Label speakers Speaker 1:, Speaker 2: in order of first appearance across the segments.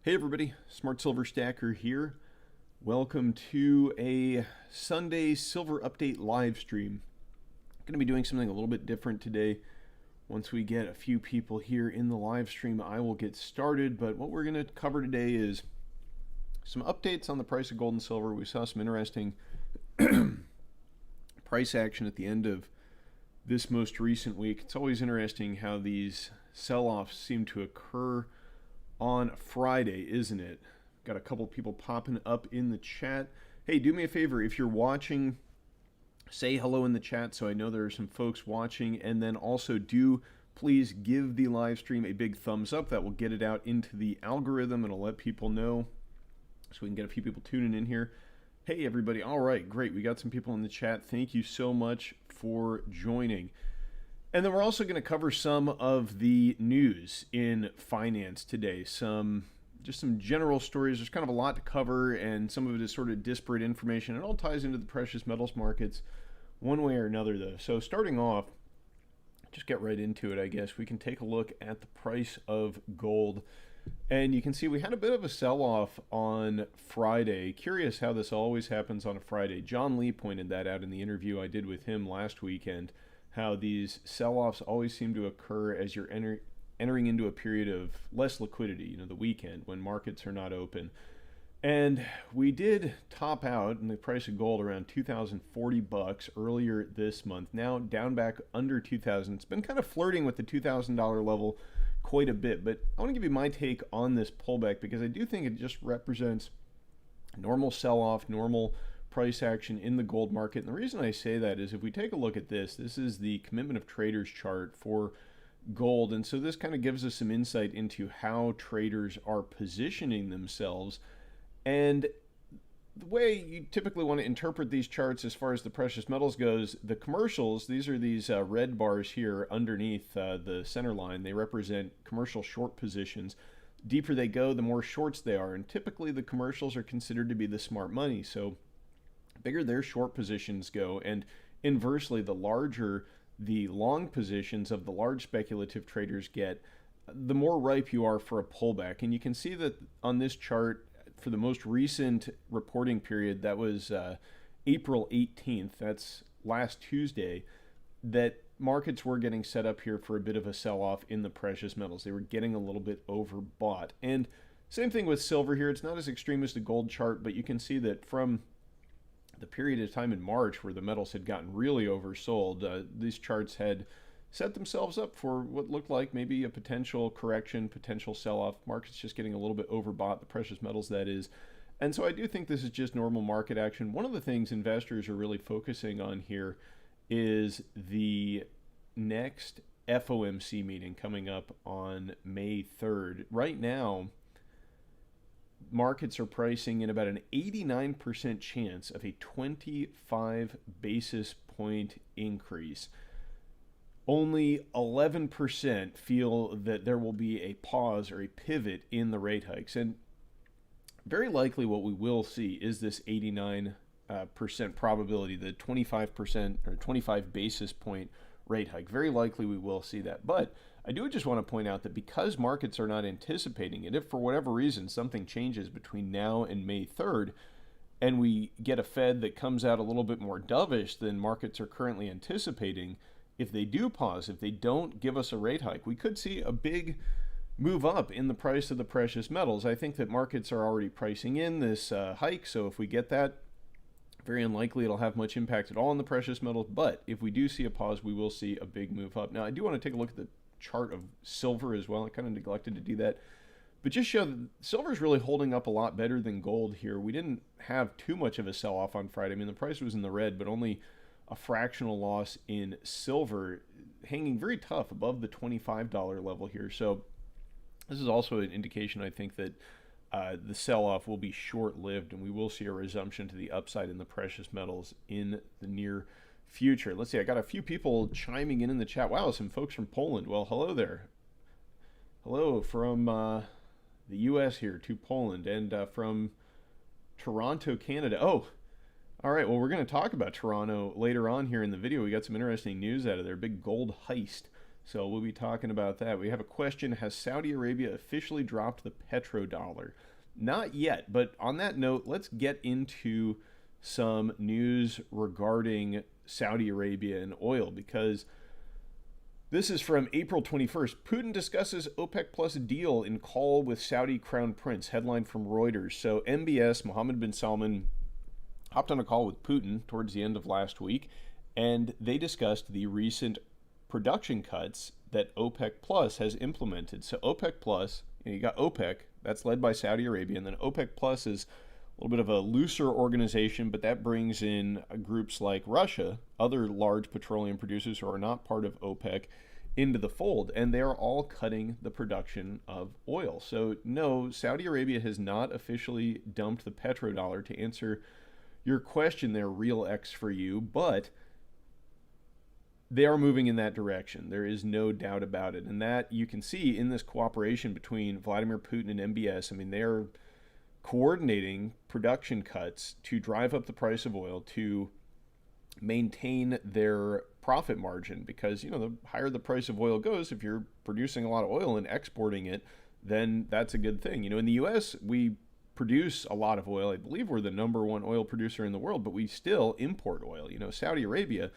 Speaker 1: Hey everybody, Smart Silver Stacker here. Welcome to a Sunday Silver Update live stream. I'm going to be doing something a little bit different today. Once we get a few people here in the live stream, I will get started. But what we're going to cover today is some updates on the price of gold and silver. We saw some interesting price action at the end of this most recent week. It's always interesting how these sell-offs seem to occur on Friday, isn't it? Got a couple people popping up in the chat. Hey, do me a favor, if you're watching, say hello in the chat so I know there are some folks watching, and then also do please give the live stream a big thumbs up. That will get it out into the algorithm. It'll let people know so we can get a few people tuning in here. Hey everybody, all right, great. We got some people in the chat. Thank you so much for joining. And then we're also going to cover some of the news in finance today. Just some general stories. There's kind of a lot to cover, and some of it is sort of disparate information. It all ties into the precious metals markets one way or another, though. So starting off, just get right into it, I guess. We can take a look at the price of gold. And you can see we had a bit of a sell-off on Friday. Curious how this always happens on a Friday. John Lee pointed that out in the interview I did with him last weekend. How these sell-offs always seem to occur as you're entering into a period of less liquidity, the weekend when markets are not open. And we did top out in the price of gold around 2,040 bucks earlier this month. Now down back under 2,000. It's been kind of flirting with the $2,000 level quite a bit, but I want to give you my take on this pullback because I do think it just represents normal sell-off, normal price action in the gold market. And the reason I say that is if we take a look at this is the commitment of traders chart for gold. And so this kind of gives us some insight into how traders are positioning themselves. And the way you typically want to interpret these charts as far as the precious metals goes, the commercials, these are these red bars here underneath the center line. They represent commercial short positions. Deeper they go, the more shorts they are. And typically the commercials are considered to be the smart money. So bigger their short positions go, and inversely, the larger the long positions of the large speculative traders get, the more ripe you are for a pullback. And you can see that on this chart for the most recent reporting period, that was April 18th, that's last Tuesday, that markets were getting set up here for a bit of a sell-off in the precious metals. They were getting a little bit overbought. And same thing with silver here. It's not as extreme as the gold chart, but you can see that from the period of time in March where the metals had gotten really oversold, these charts had set themselves up for what looked like maybe a potential correction, potential sell-off. Markets just getting a little bit overbought, the precious metals that is. And so I do think this is just normal market action. One of the things investors are really focusing on here is the next FOMC meeting coming up on May 3rd. Right now, markets are pricing in about an 89% chance of a 25 basis point increase. Only 11% feel that there will be a pause or a pivot in the rate hikes. And very likely what we will see is this 89% probability, the 25% or 25 basis point rate hike. Very likely we will see that. But I do just want to point out that because markets are not anticipating it, if for whatever reason something changes between now and May 3rd, and we get a Fed that comes out a little bit more dovish than markets are currently anticipating, if they do pause, if they don't give us a rate hike, we could see a big move up in the price of the precious metals. I think that markets are already pricing in this hike, so if we get that, very unlikely it'll have much impact at all on the precious metals, but if we do see a pause, we will see a big move up. Now, I do want to take a look at the chart of silver as well. I kind of neglected to do that, but just show that silver is really holding up a lot better than gold here. We didn't have too much of a sell-off on Friday. I mean, the price was in the red, but only a fractional loss in silver, hanging very tough above the $25 level here. So this is also an indication, I think, that the sell-off will be short-lived, and we will see a resumption to the upside in the precious metals in the near future. Let's see, I got a few people chiming in the chat. Wow, some folks from Poland. Well, hello there. Hello from the U.S. here to Poland, and from Toronto, Canada. Oh, all right, well, we're going to talk about Toronto later on here in the video. We got some interesting news out of there. Big gold heist So we'll be talking about that. We have a question: has Saudi Arabia officially dropped the petrodollar? Not yet, but on that note, let's get into some news regarding Saudi Arabia and oil, because this is from April 21st. Putin discusses OPEC Plus deal in call with Saudi Crown Prince. Headline from Reuters. So MBS, Mohammed bin Salman, hopped on a call with Putin towards the end of last week, and they discussed the recent production cuts that OPEC Plus has implemented. So OPEC Plus, you got OPEC, that's led by Saudi Arabia, and then OPEC Plus is a little bit of a looser organization, but that brings in groups like Russia, other large petroleum producers who are not part of OPEC, into the fold, and they are all cutting the production of oil. So no, Saudi Arabia has not officially dumped the petrodollar, to answer your question there, Real X for you, but they are moving in that direction. There is no doubt about it. And that you can see in this cooperation between Vladimir Putin and MBS. I mean, they're coordinating production cuts to drive up the price of oil to maintain their profit margin, because the higher the price of oil goes, if you're producing a lot of oil and exporting it, then that's a good thing. In the US, we produce a lot of oil. I believe we're the number one oil producer in the world, but we still import oil. Saudi Arabia,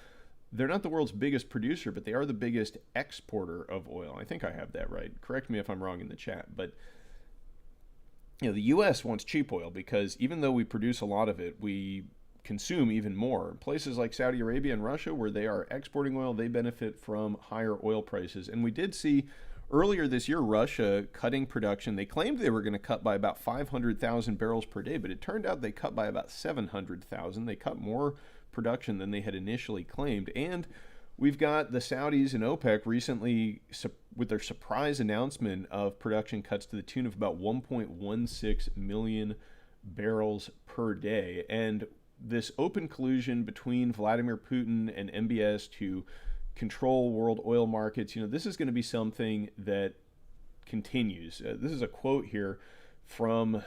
Speaker 1: they're not the world's biggest producer, but they are the biggest exporter of oil. I think I have that right. Correct me if I'm wrong in the chat. But the U.S. wants cheap oil, because even though we produce a lot of it, we consume even more. Places like Saudi Arabia and Russia, where they are exporting oil, they benefit from higher oil prices. And we did see earlier this year Russia cutting production. They claimed they were going to cut by about 500,000 barrels per day, but it turned out they cut by about 700,000. They cut more production than they had initially claimed. And we've got the Saudis and OPEC recently with their surprise announcement of production cuts to the tune of about 1.16 million barrels per day. And this open collusion between Vladimir Putin and MBS to control world oil markets, this is going to be something that continues. This is a quote here from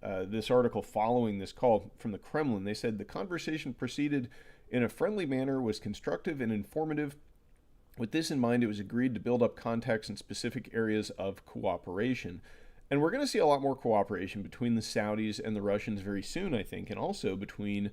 Speaker 1: this article following this call from the Kremlin. They said the conversation proceeded in a friendly manner, was constructive and informative. With this in mind, it was agreed to build up contacts in specific areas of cooperation. And we're going to see a lot more cooperation between the Saudis and the Russians very soon, I think, and also between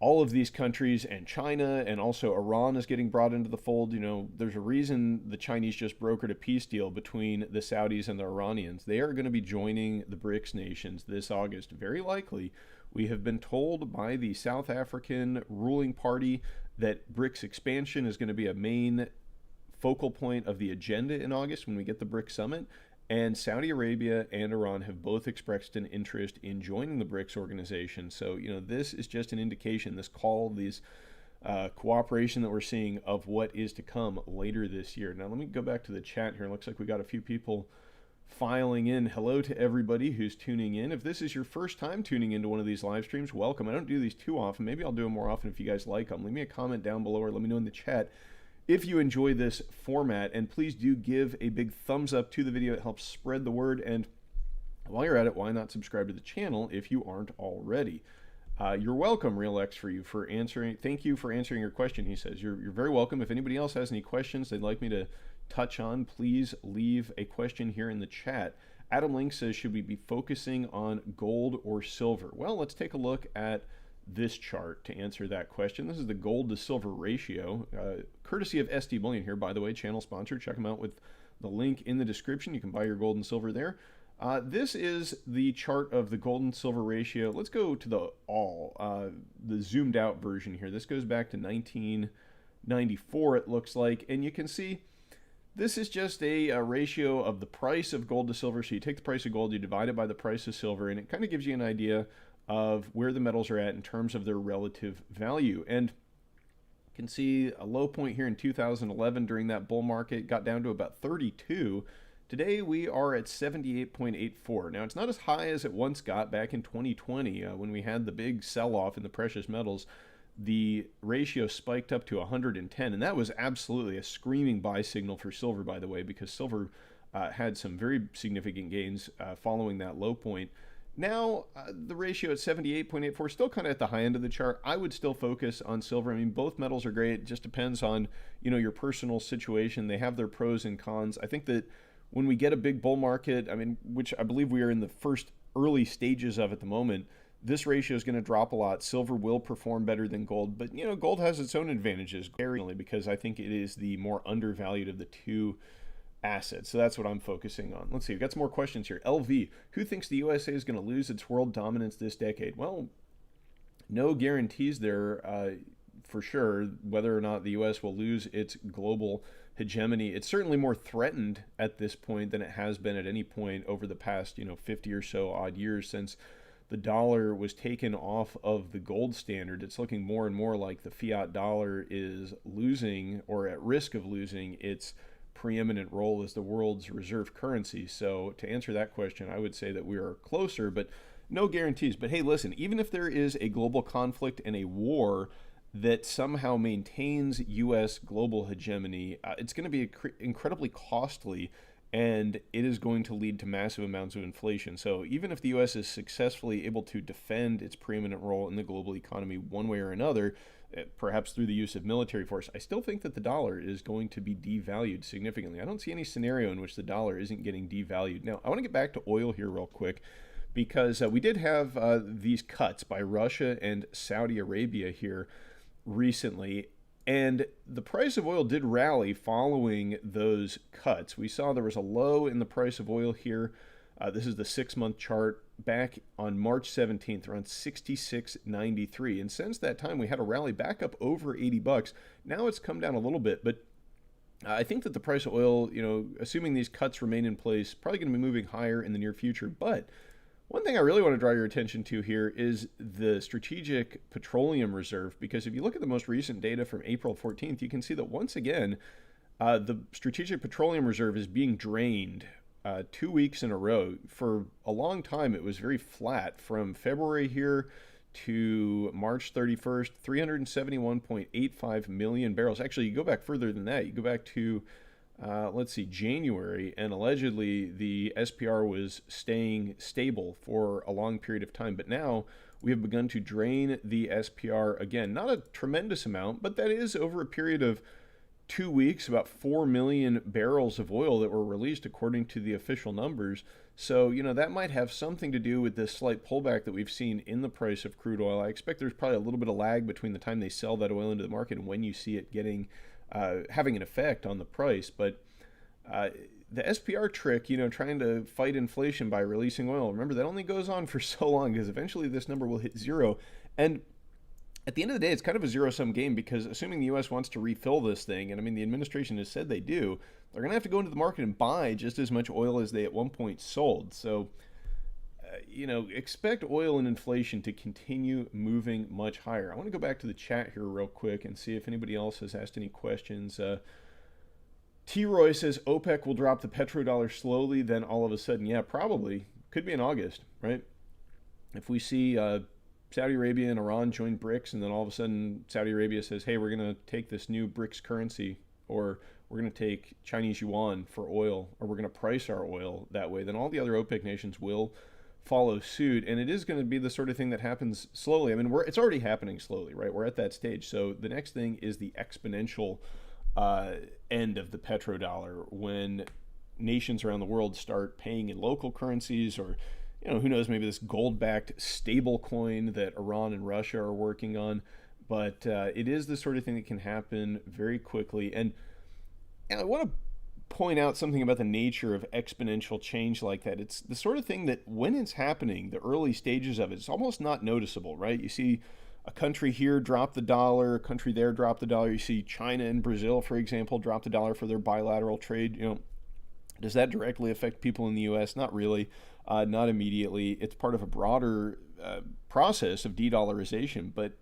Speaker 1: all of these countries and China, and also Iran is getting brought into the fold. There's a reason the Chinese just brokered a peace deal between the Saudis and the Iranians. They are going to be joining the BRICS nations this August, very likely. We have been told by the South African ruling party that BRICS expansion is going to be a main focal point of the agenda in August when we get the BRICS summit. And Saudi Arabia and Iran have both expressed an interest in joining the BRICS organization. So, this is just an indication, this call, these cooperation that we're seeing of what is to come later this year. Now, let me go back to the chat here. It looks like we got a few people filing in. Hello to everybody who's tuning in. If this is your first time tuning into one of these live streams, welcome. I don't do these too often. Maybe I'll do them more often if you guys like them. Leave me a comment down below, or let me know in the chat if you enjoy this format, and please do give a big thumbs up to the video. It helps spread the word. And while you're at it, why not subscribe to the channel if you aren't already? You're welcome, Real X, for answering. Thank you for answering your question, he says. You're very welcome. If anybody else has any questions they'd like me to touch on, please leave a question here in the chat. Adam Link says, should we be focusing on gold or silver? Well, let's take a look at this chart to answer that question. This is the gold to silver ratio, courtesy of SD Bullion here, by the way, channel sponsor. Check them out with the link in the description. You can buy your gold and silver there. This is the chart of the gold and silver ratio. Let's go to the zoomed out version here. This goes back to 1994, it looks like, and you can see this is just a ratio of the price of gold to silver. So you take the price of gold, you divide it by the price of silver, and it kind of gives you an idea of where the metals are at in terms of their relative value. And you can see a low point here in 2011 during that bull market, got down to about 32. Today we are at 78.84. Now, it's not as high as it once got back in 2020 when we had the big sell-off in the precious metals. The ratio spiked up to 110, and that was absolutely a screaming buy signal for silver, by the way, because silver had some very significant gains following that low point. Now, the ratio at 78.84, still kind of at the high end of the chart. I would still focus on silver. I mean, both metals are great. It just depends on, your personal situation. They have their pros and cons. I think that when we get a big bull market, I mean, which I believe we are in the first early stages of at the moment, this ratio is going to drop a lot. Silver will perform better than gold, but gold has its own advantages, because I think it is the more undervalued of the two assets. So that's what I'm focusing on. Let's see, we've got some more questions here. LV, who thinks the USA is going to lose its world dominance this decade? Well, no guarantees there for sure whether or not the US will lose its global hegemony. It's certainly more threatened at this point than it has been at any point over the past, 50 or so odd years since the dollar was taken off of the gold standard. It's looking more and more like the fiat dollar is losing, or at risk of losing, its preeminent role as the world's reserve currency. So to answer that question, I would say that we are closer, but no guarantees. But hey, listen, even if there is a global conflict and a war that somehow maintains U.S. global hegemony, it's going to be incredibly costly, and it is going to lead to massive amounts of inflation. So even if the U.S. is successfully able to defend its preeminent role in the global economy one way or another, perhaps through the use of military force, I still think that the dollar is going to be devalued significantly. I don't see any scenario in which the dollar isn't getting devalued. Now, I want to get back to oil here real quick, because we did have these cuts by Russia and Saudi Arabia here recently, and the price of oil did rally following those cuts. We saw there was a low in the price of oil here. This is the 6-month chart back on March 17th, around 66.93. And since that time, we had a rally back up over $80. Now it's come down a little bit, but I think that the price of oil, assuming these cuts remain in place, probably going to be moving higher in the near future. But one thing I really want to draw your attention to here is the Strategic Petroleum Reserve, because if you look at the most recent data from April 14th, you can see that once again, the Strategic Petroleum Reserve is being drained 2 weeks in a row. For a long time, it was very flat from February here to March 31st, 371.85 million barrels. Actually, you go back further than that. You go back to January, and allegedly the SPR was staying stable for a long period of time. But now we have begun to drain the SPR again. Not a tremendous amount, but that is over a period of 2 weeks, about 4 million barrels of oil that were released according to the official numbers. So, that might have something to do with this slight pullback that we've seen in the price of crude oil. I expect there's probably a little bit of lag between the time they sell that oil into the market and when you see it getting having an effect on the price. But the SPR trick, trying to fight inflation by releasing oil, remember that only goes on for so long, because eventually this number will hit zero. And at the end of the day, it's kind of a zero-sum game, because assuming the U.S. wants to refill this thing, and I mean, the administration has said they do, they're going to have to go into the market and buy just as much oil as they at one point sold. So, expect oil and inflation to continue moving much higher. I want to go back to the chat here real quick and see if anybody else has asked any questions. T-Roy says OPEC will drop the petrodollar slowly, then all of a sudden, yeah, probably. Could be in August, right? If we see Saudi Arabia and Iran join BRICS, and then all of a sudden Saudi Arabia says, hey, we're going to take this new BRICS currency, or we're going to take Chinese yuan for oil, or we're going to price our oil that way, then all the other OPEC nations will follow suit. And it is going to be the sort of thing that happens slowly. I mean, it's already happening slowly, right? We're at that stage. So the next thing is the exponential end of the petrodollar, when nations around the world start paying in local currencies, or who knows, maybe this gold-backed stable coin that Iran and Russia are working on. But it is the sort of thing that can happen very quickly. And I want to point out something about the nature of exponential change like that. It's the sort of thing that when it's happening, the early stages of it, it's almost not noticeable, right? You see a country here drop the dollar, a country there drop the dollar. You see China and Brazil, for example, drop the dollar for their bilateral trade. Does that directly affect people in the U.S.? Not really, not immediately. It's part of a broader process of de-dollarization. But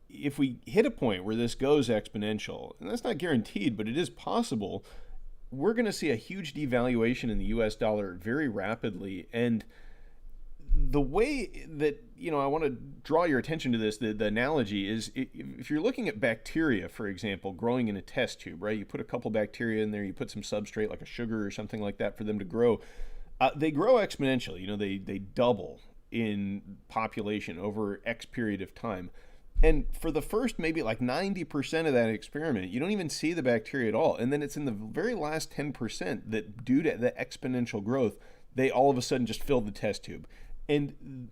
Speaker 1: if we hit a point where this goes exponential, and that's not guaranteed, but it is possible, we're going to see a huge devaluation in the U.S. dollar very rapidly. And the way that, I want to draw your attention to this, the analogy is, if you're looking at bacteria, for example, growing in a test tube, right? You put a couple bacteria in there, you put some substrate like a sugar or something like that for them to grow. They grow exponentially, they double in population over X period of time. And for the first maybe like 90% of that experiment, you don't even see the bacteria at all. And then it's in the very last 10% that, due to the exponential growth, they all of a sudden just fill the test tube. And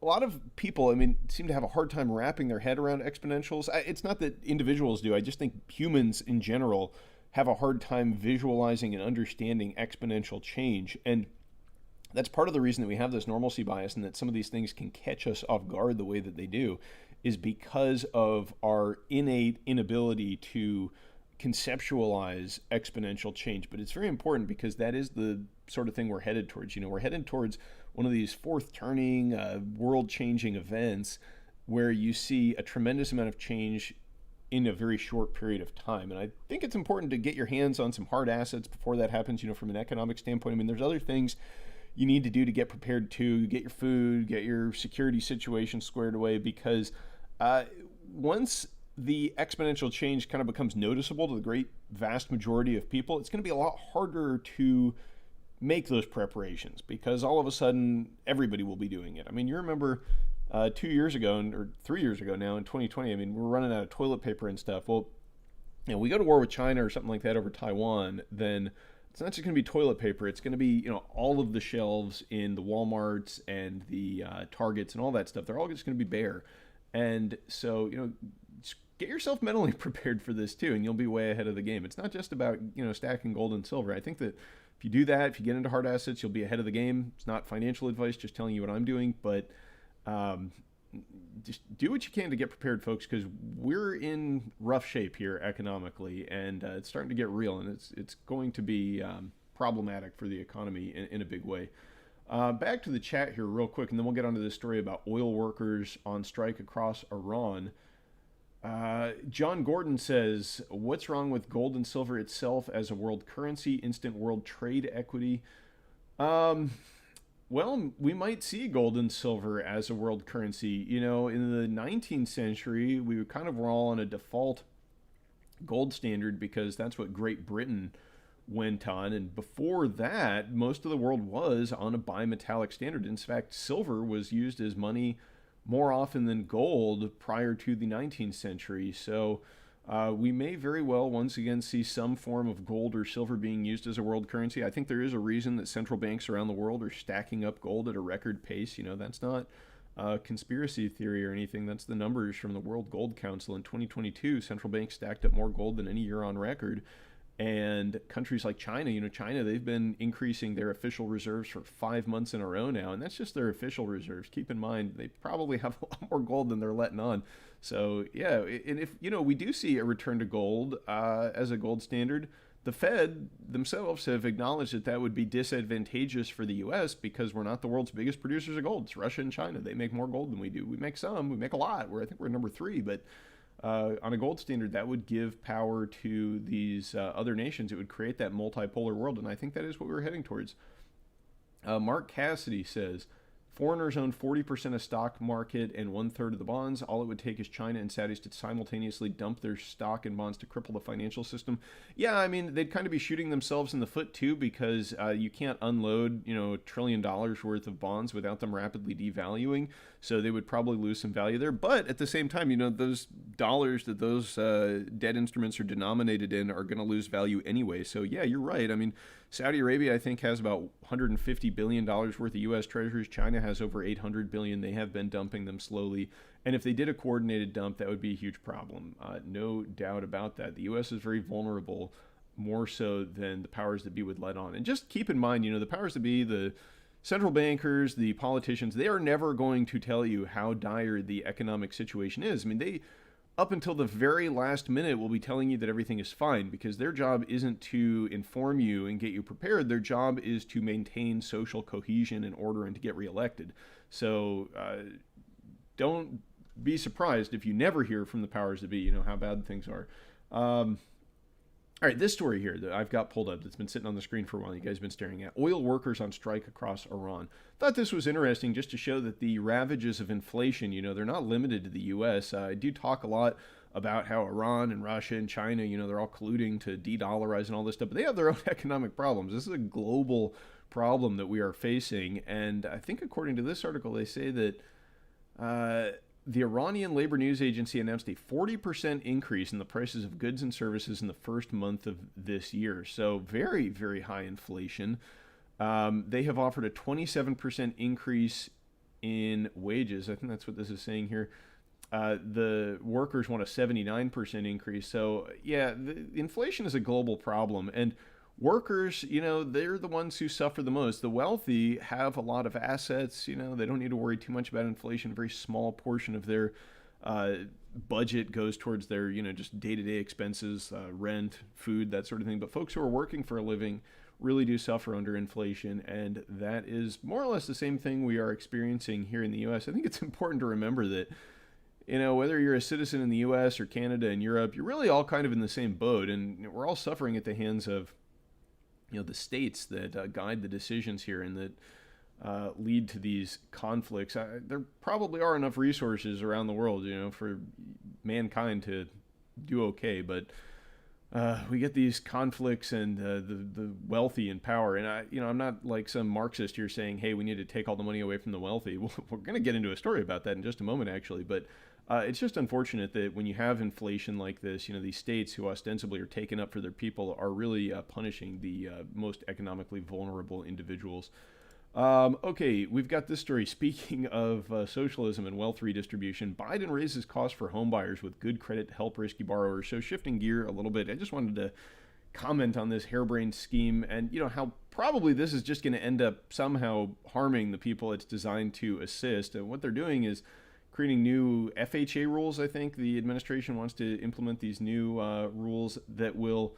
Speaker 1: a lot of people, I mean, seem to have a hard time wrapping their head around exponentials. It's not that individuals do. I just think humans in general have a hard time visualizing and understanding exponential change. And that's part of the reason that we have this normalcy bias and that some of these things can catch us off guard the way that they do is because of our innate inability to conceptualize exponential change. But it's very important because that is the sort of thing we're headed towards. You know, we're headed towards one of these fourth turning, world-changing events where you see a tremendous amount of change in a very short period of time. And I think it's important to get your hands on some hard assets before that happens, you know, from an economic standpoint. I mean, there's other things you need to do to get prepared to get your food, get your security situation squared away, because once the exponential change kind of becomes noticeable to the great vast majority of people, it's going to be a lot harder to make those preparations because all of a sudden everybody will be doing it. I mean, you remember 2 years ago, or 3 years ago now in 2020, I mean, we're running out of toilet paper and stuff. Well, you know, we go to war with China or something like that over Taiwan, then it's not just going to be toilet paper. It's going to be, you know, all of the shelves in the Walmarts and the Targets and all that stuff. They're all just going to be bare. And so, you know, just get yourself mentally prepared for this too, and you'll be way ahead of the game. It's not just about, you know, stacking gold and silver. I think that if you do that, if you get into hard assets, you'll be ahead of the game. It's not financial advice, just telling you what I'm doing, but just do what you can to get prepared, folks, because we're in rough shape here economically, and it's starting to get real, and it's going to be problematic for the economy in a big way. Back to the chat here real quick, and then we'll get onto this story about oil workers on strike across Iran. John Gordon says, what's wrong with gold and silver itself as a world currency, instant world trade equity? Well, we might see gold and silver as a world currency. You know, in the 19th century, we kind of were all on a default gold standard because that's what Great Britain went on. And before that, most of the world was on a bimetallic standard. In fact, silver was used as money more often than gold prior to the 19th century. So we may very well once again see some form of gold or silver being used as a world currency. I think there is a reason that central banks around the world are stacking up gold at a record pace. You know, that's not conspiracy theory or anything. That's the numbers from the World Gold Council. In 2022, central banks stacked up more gold than any year on record. And countries like China, you know, China, they've been increasing their official reserves for 5 months in a row now. And that's just their official reserves. Keep in mind, they probably have a lot more gold than they're letting on. So, yeah, and if, you know, we do see a return to gold as a gold standard, the Fed themselves have acknowledged that that would be disadvantageous for the U.S. because we're not the world's biggest producers of gold. It's Russia and China. They make more gold than we do. We make some. We make a lot. I think we're number 3, but on a gold standard, that would give power to these other nations. It would create that multipolar world, and I think that is what we're heading towards. Mark Cassidy says, foreigners own 40% of stock market and 1/3 of the bonds. All it would take is China and Saudis to simultaneously dump their stock and bonds to cripple the financial system. Yeah, I mean, they'd kind of be shooting themselves in the foot too, because you can't unload, you know, $1 trillion worth of bonds without them rapidly devaluing. So they would probably lose some value there. But at the same time, you know, those dollars that those debt instruments are denominated in are going to lose value anyway. So yeah, you're right. I mean, Saudi Arabia, I think, has about $150 billion worth of U.S. treasuries. China has over $800 billion. They have been dumping them slowly. And if they did a coordinated dump, that would be a huge problem. No doubt about that. The U.S. is very vulnerable, more so than the powers that be would let on. And just keep in mind, you know, the powers that be, the central bankers, the politicians, they are never going to tell you how dire the economic situation is. I mean, they, up until the very last minute, will be telling you that everything is fine, because their job isn't to inform you and get you prepared. Their job is to maintain social cohesion and order and to get reelected. So don't be surprised if you never hear from the powers that be, you know, how bad things are. All right, this story here that I've got pulled up that's been sitting on the screen for a while, you guys have been staring at. Oil workers on strike across Iran. Thought this was interesting just to show that the ravages of inflation, you know, they're not limited to the U.S. I do talk a lot about how Iran and Russia and China, they're all colluding to de-dollarize and all this stuff, but they have their own economic problems. This is a global problem that we are facing. And I think according to this article, they say that the Iranian Labor News Agency announced a 40% increase in the prices of goods and services in the first month of this year. So very, very high inflation. They have offered a 27% increase in wages. I think that's what this is saying here. The workers want a 79% increase. So yeah, the inflation is a global problem. And workers, they're the ones who suffer the most. The wealthy have a lot of assets. They don't need to worry too much about inflation. A very small portion of their budget goes towards their, just day-to-day expenses, rent, food, that sort of thing. But folks who are working for a living really do suffer under inflation. And that is more or less the same thing we are experiencing here in the U.S. I think it's important to remember that, whether you're a citizen in the U.S. or Canada and Europe, you're really all kind of in the same boat. And we're all suffering at the hands of the states that guide the decisions here and that lead to these conflicts. There probably are enough resources around the world, for mankind to do okay, but we get these conflicts and the wealthy in power. And I'm not like some Marxist here saying, hey, we need to take all the money away from the wealthy. Well, we're going to get into a story about that in just a moment, actually, but it's just unfortunate that when you have inflation like this, these states who ostensibly are taking up for their people are really punishing the most economically vulnerable individuals. Okay, we've got this story. Speaking of socialism and wealth redistribution, Biden raises costs for homebuyers with good credit to help risky borrowers. So shifting gear a little bit, I just wanted to comment on this harebrained scheme and, how probably this is just going to end up somehow harming the people it's designed to assist. And what they're doing is creating new FHA rules. I think the administration wants to implement these new rules that will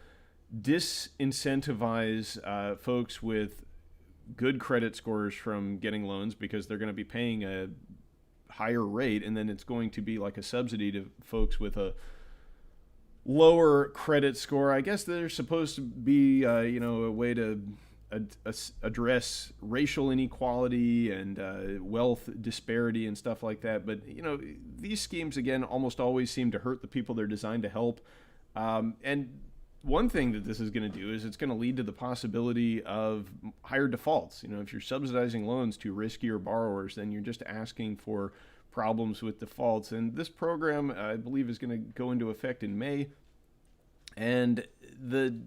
Speaker 1: disincentivize folks with good credit scores from getting loans because they're going to be paying a higher rate, and then it's going to be like a subsidy to folks with a lower credit score. I guess there's supposed to be a way to address racial inequality and wealth disparity and stuff like that. But, these schemes, again, almost always seem to hurt the people they're designed to help. And one thing that this is going to do is it's going to lead to the possibility of higher defaults. If you're subsidizing loans to riskier borrowers, then you're just asking for problems with defaults. And this program, I believe, is going to go into effect in May. And the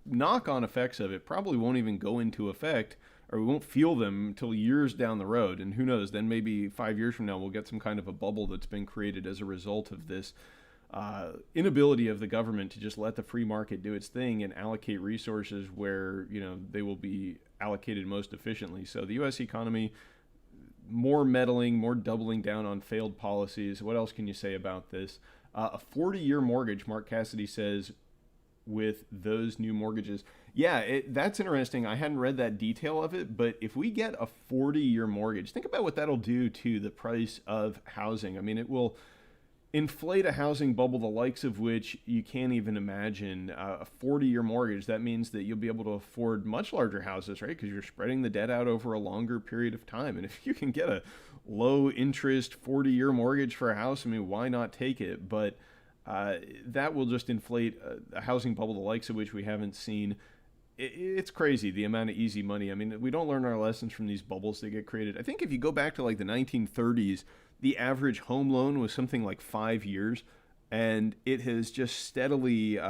Speaker 1: knock-on effects of it probably won't even go into effect, or we won't feel them until years down the road. And who knows, then maybe 5 years from now we'll get some kind of a bubble that's been created as a result of this inability of the government to just let the free market do its thing and allocate resources where they will be allocated most efficiently. So the U.S. economy, more meddling, more doubling down on failed policies. What else can you say about this? A 40-year mortgage, Mark Cassidy says, with those new mortgages. Yeah, that's interesting. I hadn't read that detail of it, but if we get a 40-year mortgage, think about what that'll do to the price of housing. I mean, it will inflate a housing bubble the likes of which you can't even imagine. A 40-year mortgage, that means that you'll be able to afford much larger houses, right? Because you're spreading the debt out over a longer period of time. And if you can get a low interest 40-year mortgage for a house, I mean, why not take it? But that will just inflate a housing bubble the likes of which we haven't seen. It's crazy, the amount of easy money. I mean, we don't learn our lessons from these bubbles that get created. I think if you go back to like the 1930s, the average home loan was something like 5 years, and it has just steadily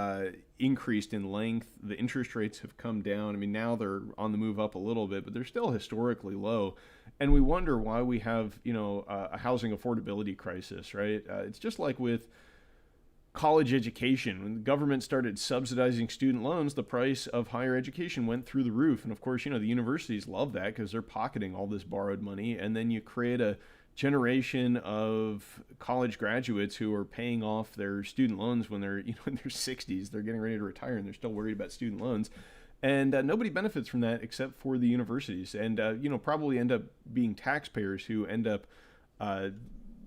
Speaker 1: increased in length. The interest rates have come down. I mean, now they're on the move up a little bit, but they're still historically low. And we wonder why we have, a housing affordability crisis, right? It's just like with college education. When the government started subsidizing student loans, the price of higher education went through the roof. And of course, the universities love that because they're pocketing all this borrowed money. And then you create a generation of college graduates who are paying off their student loans when they're, in their 60s. They're getting ready to retire and they're still worried about student loans. And nobody benefits from that except for the universities. And, probably end up being taxpayers who end up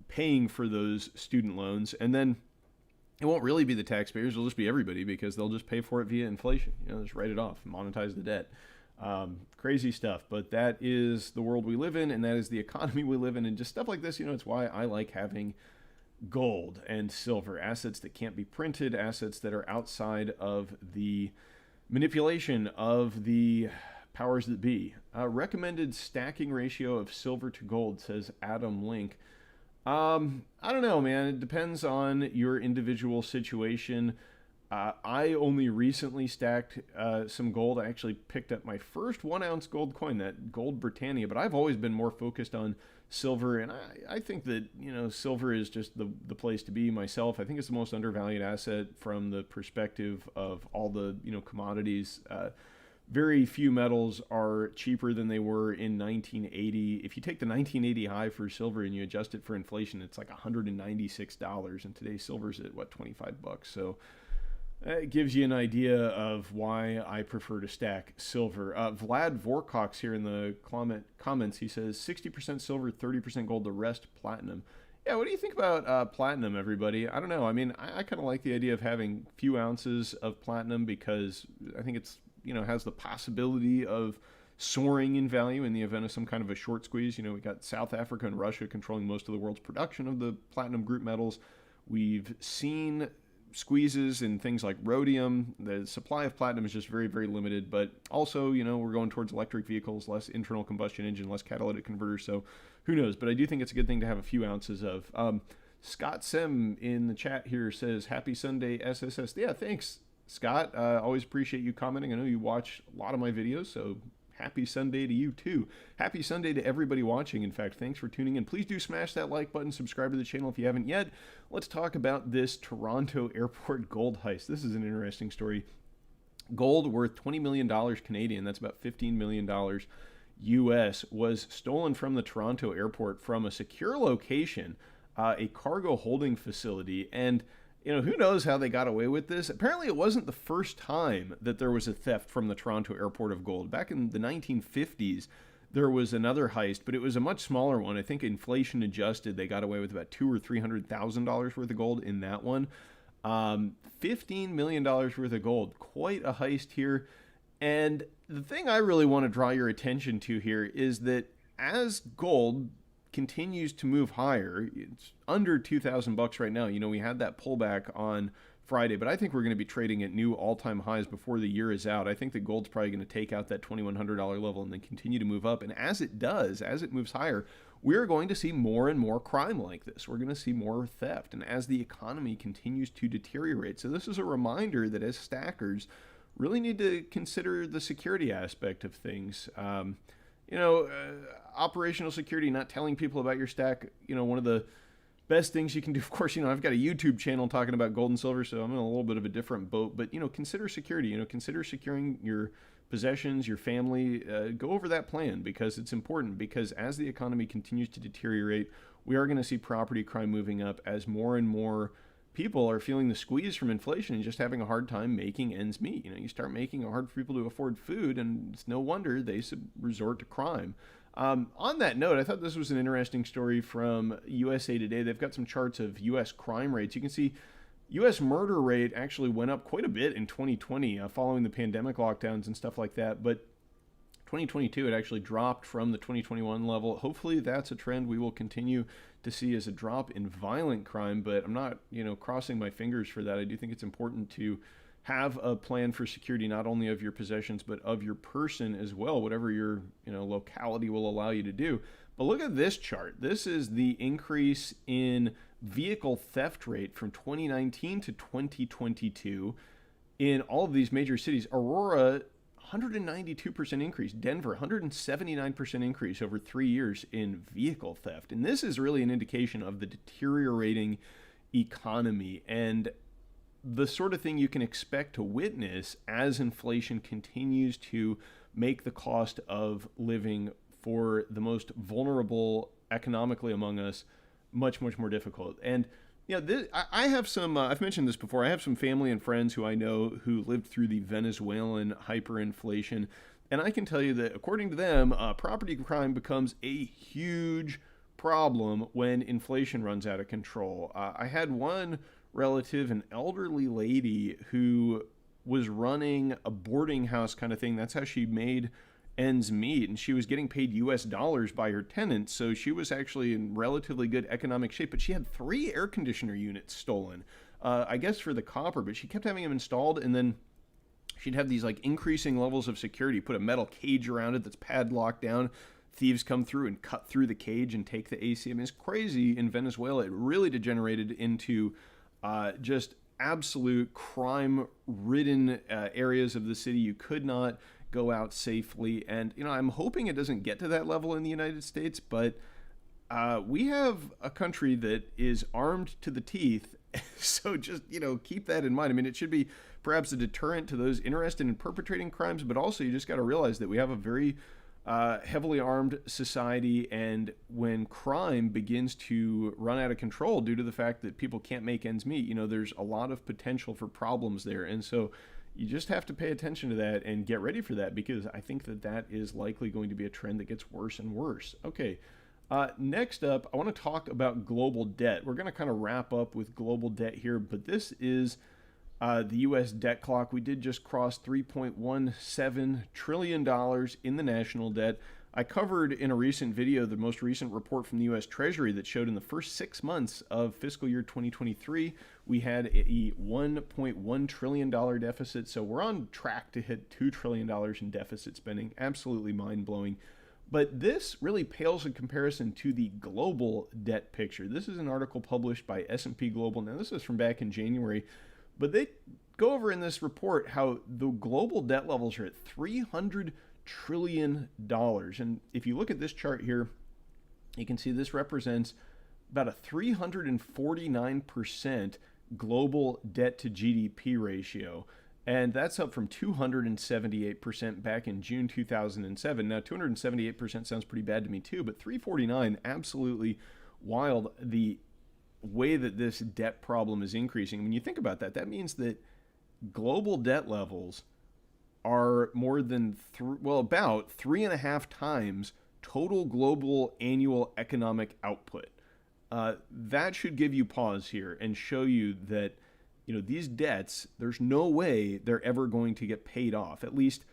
Speaker 1: paying for those student loans. And then it won't really be the taxpayers. It'll just be everybody because they'll just pay for it via inflation. Just write it off, monetize the debt. Crazy stuff. But that is the world we live in, and that is the economy we live in. And just stuff like this, it's why I like having gold and silver, assets that can't be printed, assets that are outside of the manipulation of the powers that be. Recommended stacking ratio of silver to gold, says Adam Link. I don't know, man. It depends on your individual situation. I only recently stacked some gold. I actually picked up my first 1 ounce gold coin, that gold Britannia, but I've always been more focused on silver, and I think that, silver is just the place to be myself. I think it's the most undervalued asset from the perspective of all the, commodities. Very few metals are cheaper than they were in 1980. If you take the 1980 high for silver and you adjust it for inflation, it's like $196, and today silver's at what, $25. So it gives you an idea of why I prefer to stack silver. Vlad Vorcox here in the comments, he says 60% silver, 30% gold, the rest platinum. Yeah, what do you think about platinum, everybody? I don't know. I mean, I kind of like the idea of having few ounces of platinum because I think it's, has the possibility of soaring in value in the event of some kind of a short squeeze. We got South Africa and Russia controlling most of the world's production of the platinum group metals. We've seen squeezes in things like rhodium. The supply of platinum is just very, very limited, but also, we're going towards electric vehicles, less internal combustion engine, less catalytic converters, so who knows? But I do think it's a good thing to have a few ounces of. Scott Sem in the chat here says, happy Sunday, SSS. Yeah, thanks, Scott. Always appreciate you commenting. I know you watch a lot of my videos, so happy Sunday to you too. Happy Sunday to everybody watching. In fact, thanks for tuning in. Please do smash that like button, subscribe to the channel if you haven't yet. Let's talk about this Toronto airport gold heist. This is an interesting story. Gold worth $20 million Canadian, that's about $15 million US, was stolen from the Toronto airport from a secure location, a cargo holding facility, and who knows how they got away with this? Apparently, it wasn't the first time that there was a theft from the Toronto airport of gold. Back in the 1950s, there was another heist, but it was a much smaller one. I think inflation adjusted, they got away with about $200,000 or $300,000 worth of gold in that one. $15 million worth of gold. Quite a heist here. And the thing I really want to draw your attention to here is that as gold continues to move higher, it's under $2,000 right now. We had that pullback on Friday, but I think we're going to be trading at new all-time highs before the year is out. I think that gold's probably going to take out that $2,100 level and then continue to move up. And as it does, as it moves higher, we're going to see more and more crime like this. We're going to see more theft, and as the economy continues to deteriorate. So this is a reminder that as stackers, really need to consider the security aspect of things. Operational security, not telling people about your stack, one of the best things you can do. Of course, I've got a YouTube channel talking about gold and silver, so I'm in a little bit of a different boat, but, consider security, consider securing your possessions, your family. Go over that plan because it's important, because as the economy continues to deteriorate, we are going to see property crime moving up as more and more people are feeling the squeeze from inflation and just having a hard time making ends meet. You start making it hard for people to afford food, and it's no wonder they resort to crime. On that note, I thought this was an interesting story from USA Today. They've got some charts of U.S. crime rates. You can see U.S. murder rate actually went up quite a bit in 2020 following the pandemic lockdowns and stuff like that, but 2022 it actually dropped from the 2021 level. Hopefully that's a trend we will continue to see as a drop in violent crime, but I'm not, crossing my fingers for that. I do think it's important to have a plan for security, not only of your possessions, but of your person as well, whatever your, locality will allow you to do. But look at this chart. This is the increase in vehicle theft rate from 2019 to 2022 in all of these major cities. Aurora, 192% increase. Denver, 179% increase over 3 years in vehicle theft. And this is really an indication of the deteriorating economy and the sort of thing you can expect to witness as inflation continues to make the cost of living for the most vulnerable economically among us much, much more difficult. And I have some, I've mentioned this before, I have some family and friends who I know who lived through the Venezuelan hyperinflation. And I can tell you that according to them, property crime becomes a huge problem when inflation runs out of control. I had one relative, an elderly lady who was running a boarding house kind of thing. That's how she made ends meet, and she was getting paid US dollars by her tenants, so she was actually in relatively good economic shape. But she had 3 air conditioner units stolen, I guess for the copper, but she kept having them installed, and then she'd have these like increasing levels of security, put a metal cage around it that's padlocked down. Thieves come through and cut through the cage and take the AC. I mean, it's crazy in Venezuela. It really degenerated into just absolute crime-ridden areas of the city. You could not go out safely. And, I'm hoping it doesn't get to that level in the United States, but we have a country that is armed to the teeth. So just, keep that in mind. I mean, it should be perhaps a deterrent to those interested in perpetrating crimes, but also you just got to realize that we have a very heavily armed society, and when crime begins to run out of control due to the fact that people can't make ends meet, there's a lot of potential for problems there. And so you just have to pay attention to that and get ready for that, because I think that is likely going to be a trend that gets worse and worse. Okay. Next up, I want to talk about global debt. We're going to kind of wrap up with global debt here, but this is the U.S. debt clock. We did just cross $3.17 trillion in the national debt. I covered in a recent video the most recent report from the U.S. Treasury that showed in the first 6 months of fiscal year 2023, we had a $1.1 trillion deficit. So we're on track to hit $2 trillion in deficit spending. Absolutely mind-blowing. But this really pales in comparison to the global debt picture. This is an article published by S&P Global. Now, this is from back in January. But they go over in this report how the global debt levels are at $300 trillion. And if you look at this chart here, you can see this represents about a 349% global debt to GDP ratio. And that's up from 278% back in June 2007. Now, 278% sounds pretty bad to me too, but 349, absolutely wild. The way that this debt problem is increasing. When you think about that, that means that global debt levels are more than about 3.5 times total global annual economic output. That should give you pause here and show you that these debts, there's no way they're ever going to get paid off, at least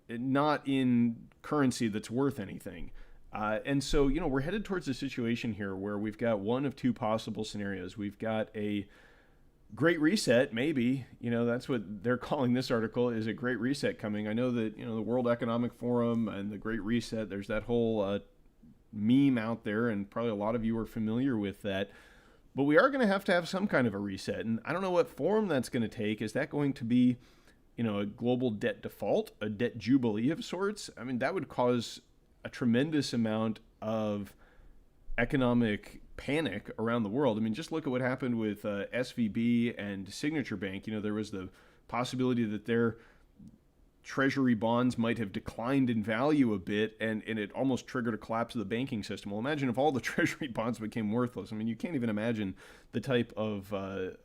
Speaker 1: not in currency that's worth anything. And so, we're headed towards a situation here where we've got one of two possible scenarios. We've got a great reset, maybe, that's what they're calling this article, is a great reset coming. I know that, the World Economic Forum and the Great Reset, there's that whole meme out there, and probably a lot of you are familiar with that. But we are going to have some kind of a reset. And I don't know what form that's going to take. Is that going to be, a global debt default, a debt jubilee of sorts? I mean, that would cause a tremendous amount of economic panic around the world. I mean, just look at what happened with SVB and Signature Bank. There was the possibility that their treasury bonds might have declined in value a bit, and it almost triggered a collapse of the banking system. Well, imagine if all the treasury bonds became worthless. I mean, you can't even imagine the type of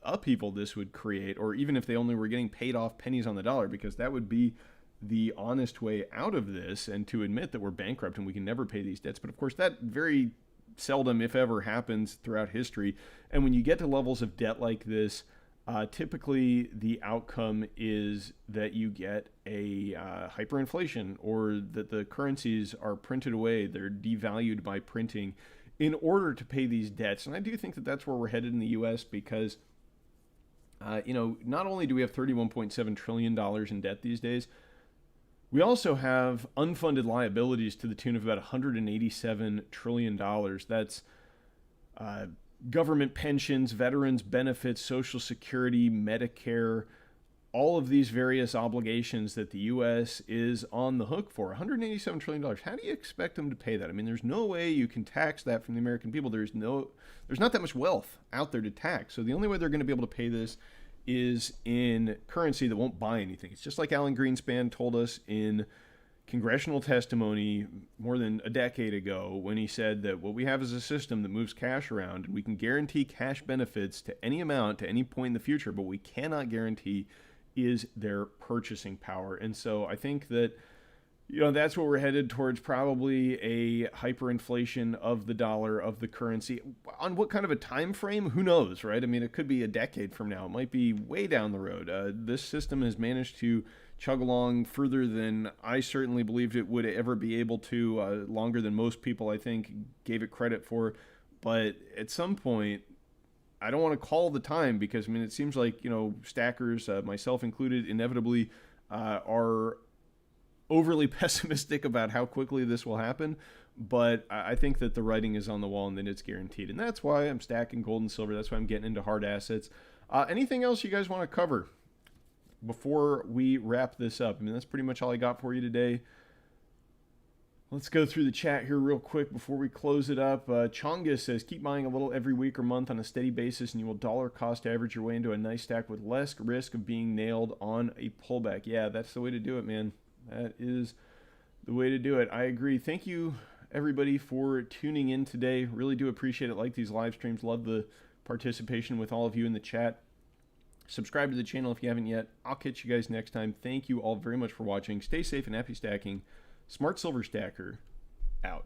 Speaker 1: upheaval this would create, or even if they only were getting paid off pennies on the dollar, because that would be the honest way out of this, and to admit that we're bankrupt and we can never pay these debts. But of course, that very seldom, if ever, happens throughout history. And when you get to levels of debt like this, typically the outcome is that you get a hyperinflation, or that the currencies are printed away. They're devalued by printing in order to pay these debts. And I do think that that's where we're headed in the U.S. because, not only do we have $31.7 trillion in debt these days, we also have unfunded liabilities to the tune of about $187 trillion. That's government pensions, veterans benefits, Social Security, Medicare, all of these various obligations that the U.S. is on the hook for. $187 trillion. How do you expect them to pay that? I mean, there's no way you can tax that from the American people. There's not that much wealth out there to tax. So the only way they're going to be able to pay this is in currency that won't buy anything. It's just like Alan Greenspan told us in congressional testimony more than a decade ago, when he said that what we have is a system that moves cash around, and we can guarantee cash benefits to any amount to any point in the future, but we cannot guarantee is their purchasing power. And so I think that That's what we're headed towards, probably a hyperinflation of the dollar, of the currency. On what kind of a time frame? Who knows, right? I mean, it could be a decade from now. It might be way down the road. This system has managed to chug along further than I certainly believed it would ever be able to, longer than most people, I think, gave it credit for. But at some point, I don't want to call the time because, I mean, it seems like, stackers, myself included, inevitably are overly pessimistic about how quickly this will happen, but I think that the writing is on the wall and that it's guaranteed. And that's why I'm stacking gold and silver. That's why I'm getting into hard assets. Anything else you guys want to cover before we wrap this up? I mean, that's pretty much all I got for you today. Let's go through the chat here real quick before we close it up. Chonga says, keep buying a little every week or month on a steady basis and you will dollar cost average your way into a nice stack with less risk of being nailed on a pullback. Yeah, that's the way to do it, man. That is the way to do it. I agree. Thank you, everybody, for tuning in today. Really do appreciate it. Like these live streams. Love the participation with all of you in the chat. Subscribe to the channel if you haven't yet. I'll catch you guys next time. Thank you all very much for watching. Stay safe and happy stacking. Smart Silver Stacker, out.